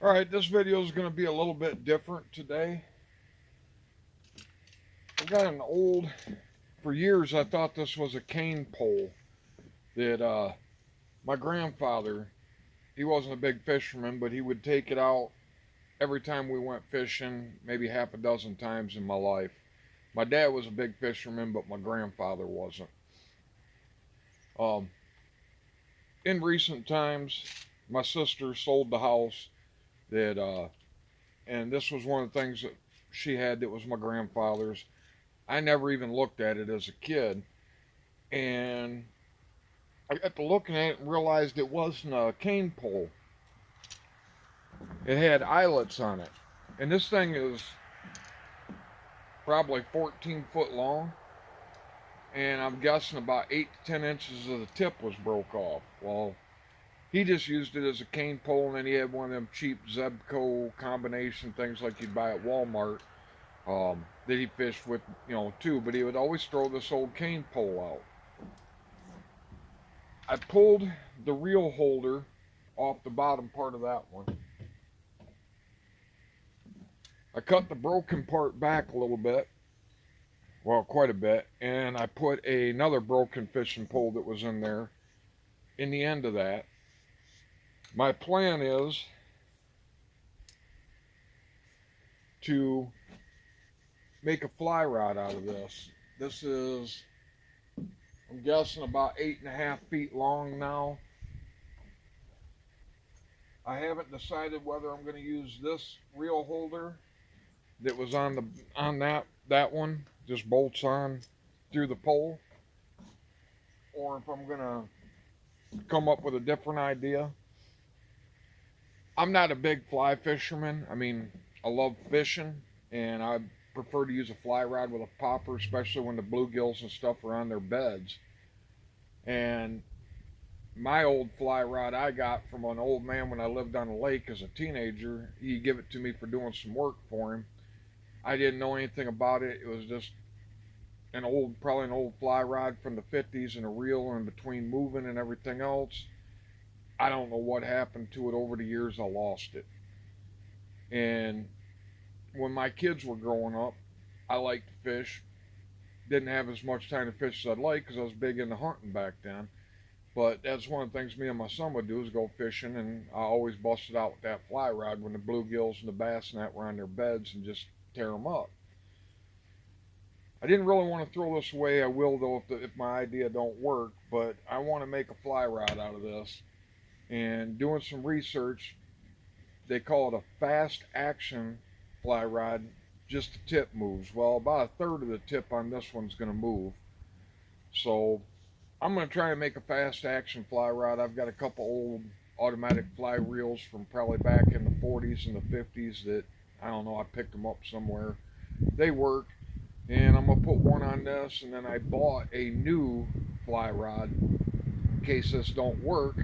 Alright, this video is going to be a little bit different today. I got an old, for years I thought this was a cane pole that my grandfather, he wasn't a big fisherman, but he would take it out every time we went fishing, maybe half a dozen times in my life. My dad was a big fisherman, but my grandfather wasn't. Um, in recent times, my sister sold the house that, and this was one of the things that she had that was my grandfather's. I never even looked at it as a kid, and I got to looking at it and realized it wasn't a cane pole. It had eyelets on it, and this thing is probably 14 foot long, and I'm guessing about 8 to 10 inches of the tip was broke off. Well, he just used it as a cane pole, and then he had one of them cheap Zebco combination things like you'd buy at Walmart that he fished with, too. But he would always throw this old cane pole out. I pulled the reel holder off the bottom part of that one. I cut the broken part back a little bit, well, quite a bit, and I put another broken fishing pole that was in there in the end of that. My plan is to make a fly rod out of this. This is, I'm guessing, about 8.5 feet long now. I haven't decided whether I'm going to use this reel holder that was on that one, just bolts on through the pole, or if I'm going to come up with a different idea. I'm not a big fly fisherman. I mean, I love fishing, and I prefer to use a fly rod with a popper, especially when the bluegills and stuff are on their beds. And my old fly rod I got from an old man when I lived on a lake as a teenager. He gave it to me for doing some work for him. I didn't know anything about it. It was just probably an old fly rod from the 50s and a reel in between moving and everything else. I don't know what happened to it over the years. I lost it. And when my kids were growing up, I liked to fish. Didn't have as much time to fish as I'd like because I was big into hunting back then. But that's one of the things me and my son would do is go fishing, and I always busted out with that fly rod when the bluegills and the bass and that were on their beds and just tear them up. I didn't really want to throw this away. I will though if my idea don't work. But I want to make a fly rod out of this. And doing some research, they call it a fast action fly rod. Just the tip moves. Well, about a third of the tip on this one's going to move. So I'm going to try and make a fast action fly rod. I've got a couple old automatic fly reels from probably back in the 40s and the 50s that I don't know. I picked them up somewhere. They work, and I'm gonna put one on this. And then I bought a new fly rod in case this don't work,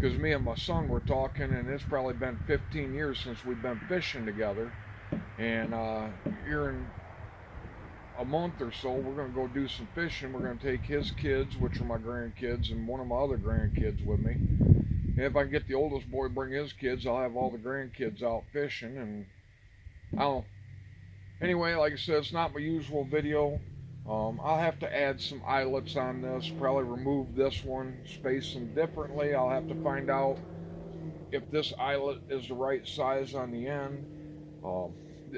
because me and my son were talking, and it's probably been 15 years since we've been fishing together. And here in a month or so, we're going to go do some fishing. We're going to take his kids, which are my grandkids, and one of my other grandkids with me. And if I can get the oldest boy to bring his kids, I'll have all the grandkids out fishing. And I don't know. Anyway, like I said, it's not my usual video. I'll have to add some eyelets on this, probably remove this one, space them differently. I'll have to find out if this eyelet is the right size on the end. Um,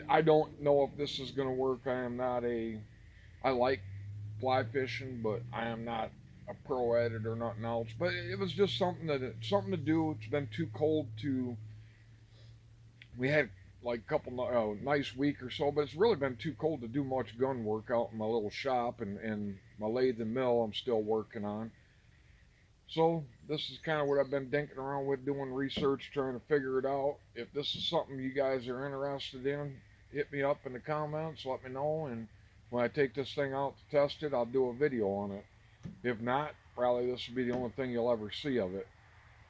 I don't know if this is going to work. I like fly fishing, but I am not a pro at it or nothing else. But it was just something to do. It's been too cold to. We had like a couple nice week or so, but it's really been too cold to do much gun work out in my little shop and my lathe and mill. I'm still working on. So this is kind of what I've been dinking around with, doing research, trying to figure it out. If this is something you guys are interested in, hit me up in the comments, let me know, and when I take this thing out to test it, I'll do a video on it. If not, probably this will be the only thing you'll ever see of it.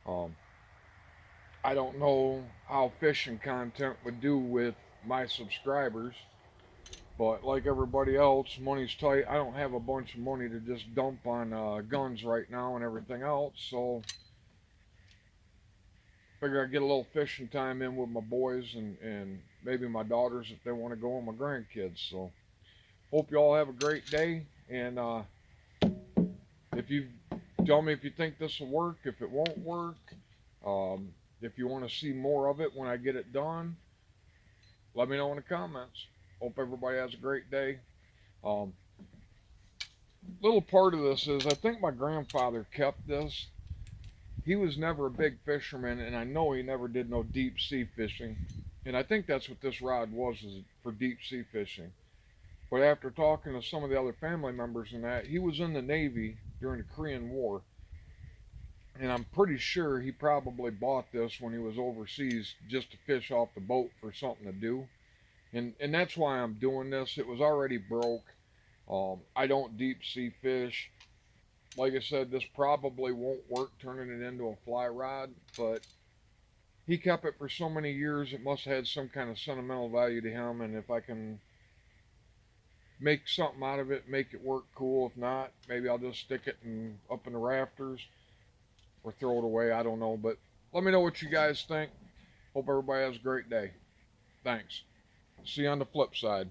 Um, I don't know how fishing content would do with my subscribers, but like everybody else, money's tight. I don't have a bunch of money to just dump on guns right now and everything else. So figure I'd get a little fishing time in with my boys and maybe my daughters if they want to go, and my grandkids. So hope you all have a great day. And if you tell me if you think this will work, if it won't work, um, if you want to see more of it when I get it done, let me know in the comments. Hope everybody has a great day. Um, Little part of this is I think my grandfather kept this. He was never a big fisherman, and I know he never did no deep sea fishing. And I think that's what this rod was, is for deep sea fishing. But after talking to some of the other family members and that, he was in the Navy during the Korean War. And I'm pretty sure he probably bought this when he was overseas just to fish off the boat for something to do. And that's why I'm doing this. It was already broke. I don't deep sea fish. Like I said, this probably won't work turning it into a fly rod, but he kept it for so many years, it must have had some kind of sentimental value to him. And if I can make something out of it, make it work, cool. If not, maybe I'll just stick it up in the rafters or throw it away. I don't know, but let me know what you guys think. Hope everybody has a great day. Thanks. See you on the flip side.